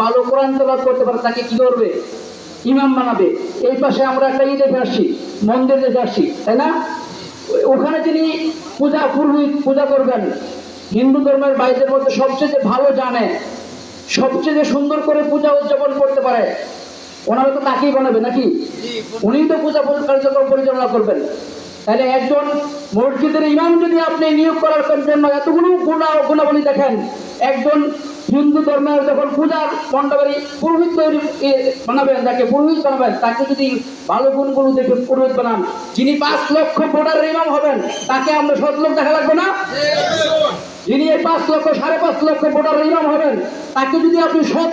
ভালো কোরআন তেলাওয়াত করতে পারে তাকে কি করবে? ইমাম বানাবে। এই পাশে আমরা একটা দেখে আসছি, মন্দির দেখে আসছি, তাই না? ওখানে যিনি পুরোহিত পূজা করবেন, হিন্দু ধর্মের ভাইদের মধ্যে সবচেয়ে ভালো জানে, সবচেয়ে সুন্দর করে পূজা উদযাপন করতে পারে, ওনারা তো তাকেই বানাবে নাকি? উনি তো পূজা কার্যক্রম পরিচালনা করবেন। তাহলে একজন মসজিদের ইমাম যদি আপনি নিয়োগ করার জন্য এতগুলো গুণাবলী দেখেন, একজন হিন্দু ধর্মের যখন পূজার মণ্ডপের পুরোহিত তৈরি বানাবেন, যাকে পুরোহিত বানাবেন, তাকে যদি ভালো গুণগুলো দেখে পুরোহিত বানান, যিনি 5 লক্ষ ভোটারের ইমাম হবেন, তাকে আমরা 7 লোক দেখা লাগবে না? যিনি এই 5 লক্ষ 5.5 লক্ষ ভোটারের ইমাম হবেন, তাকে যদি আপনি সৎ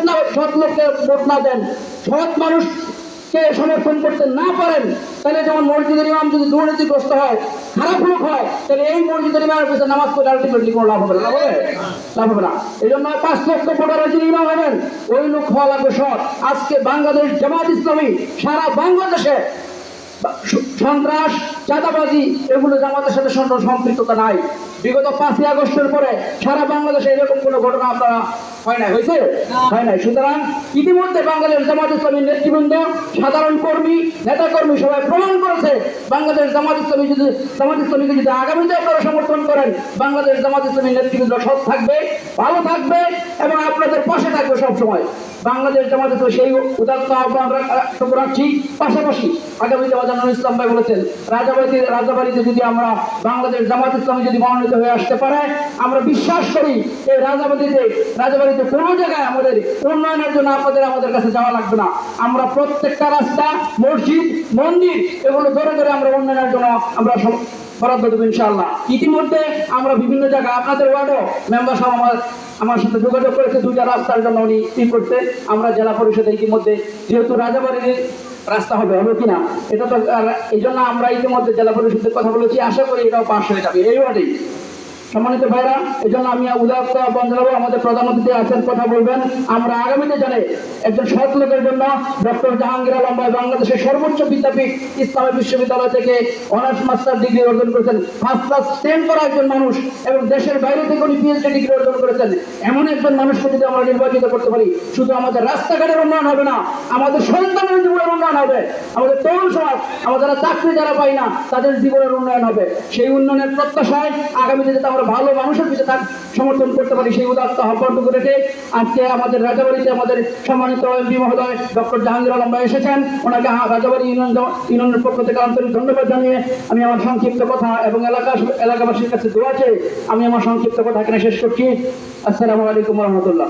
লোককে ভোট না দেন, সৎ মানুষকে সমর্থন করতে না পারেন, তাহলে যেমন মসজিদের ইমাম যদি দুর্নীতিগ্রস্ত হয়, খারাপ লোক হয়, তাহলে এই মসজিদের ইমামের পিছনে নামাজ পড়ে আলটিমেটলি কোনো লাভ হবে না, লাভ হবে না। এই জন্য 5 লক্ষ ভোটারের যিনি ইমাম হবেন, ওই লোক হওয়া লাগবে সৎ। আজকে বাংলাদেশ জামাত ইসলামী সারা বাংলাদেশে সন্ত্রাস, চাঁদাবাজি, এগুলো জামাতের সাথে সম্পৃক্ততা নাই। বিগত 5ই আগস্টের পরে সারা বাংলাদেশে এরকম কোনো ঘটনা আপনারা হয় নাই, হয়েছে? হয় নাই। সুতরাং ইতিমধ্যে বাংলাদেশ জামাত ইসলামীর নেতৃবৃন্দ, সাধারণ কর্মী, নেতা কর্মী সবাই প্রমাণ করেছে, বাংলাদেশ জামাত ইসলামীকে যদি আগামীতে আপনারা সমর্থন করেন, বাংলাদেশ জামাত ইসলামীর নেতৃবৃন্দ সৎ থাকবে, ভালো থাকবে এবং আপনাদের পাশে থাকবে সবসময়। বাংলাদেশ জামাত ইসলামী সেই উদাত্ত আহ্বান রাখছি। পাশাপাশি আগামীতে ওয়াজানুল ইসলাম ভাই বলেছেন, রাজাবাড়িতে যদি আমরা বাংলাদেশ জামাত ইসলামী যদি মনোনীত হয়ে আসতে পারে, আমরা বিশ্বাস করি এই রাজাবাড়িতে কোনো জায়গায় আমাদের উন্নয়নের জন্য আমাদের কাছে যাওয়া লাগবে না। আমরা প্রত্যেকটা রাস্তা, মসজিদ, মন্দির এগুলো ধরে ধরে আমরা উন্নয়নের জন্য আমরা বরাদ্দ দেবো ইনশাআল্লাহ। ইতিমধ্যে আমরা বিভিন্ন জায়গায়, আপনাদের ওয়ার্ডও মেম্বার সাহেব আমার সাথে যোগাযোগ করেছে, 2টা রাস্তার জন্য উনি ই করছে। আমরা জেলা পরিষদে ইতিমধ্যে, যেহেতু রাজাবাড়ির রাস্তা হবে কিনা এটা তো, এই জন্য আমরা ইতিমধ্যে জেলা পরিষদের কথা বলেছি, আশা করি এটাও পাশ হয়ে যাবে এই ওয়ার্ডেই। সম্মানিত ভাইরা, এই জন্য আমি উদাত্ত আহ্বান জানাবো, আমাদের প্রধান অতিথি আছেন, কথা বলবেন। আমরা আগামীতে জানে একজন সৎ লোকের জন্য ডক্টর জাহাঙ্গীর আলম ভাই বাংলাদেশের সর্বোচ্চ বিদ্যাপীঠ ইসলামী বিশ্ববিদ্যালয় থেকে অনার্স মাস্টার ডিগ্রি অর্জন করেছেন, ফার্স্ট ক্লাস 10 করা একজন মানুষ, এবং দেশের বাইরে থেকে উনি পিএইচডি ডিগ্রি অর্জন করেছেন। এমন একজন মানুষকে যদি আমরা নির্বাচিত করতে পারি, শুধু আমাদের রাস্তাঘাটের উন্নয়ন হবে না, আমাদের সন্তানের জীবনের উন্নয়ন হবে, আমাদের তরুণ সমাজ, আমাদের চাকরি যারা পাই না তাদের জীবনের উন্নয়ন হবে। সেই উন্নয়নের প্রত্যাশায় আগামীতে যাতে আমরা ভালো মানুষের পিছনে সমর্থন করতে পারি, সেই উদাত্ত আহ্বানটুকু রেখে আজকে আমাদের রাজাবাড়িতে আমাদের সম্মানিত এমপি মহোদয় ডক্টর জাহাঙ্গীর আলম ভাই এসেছেন। ওনাকে রাজাবাড়ি ইউনিয়নের পক্ষ থেকে আন্তরিক ধন্যবাদ জানিয়ে আমি আমার সংক্ষিপ্ত কথা এবং এলাকাবাসীর কাছে দোয়া চেয়ে আমি আমার সংক্ষিপ্ত কথা এখানে শেষ করছি। আসসালামু আলাইকুম ওয়া রাহমাতুল্লাহ।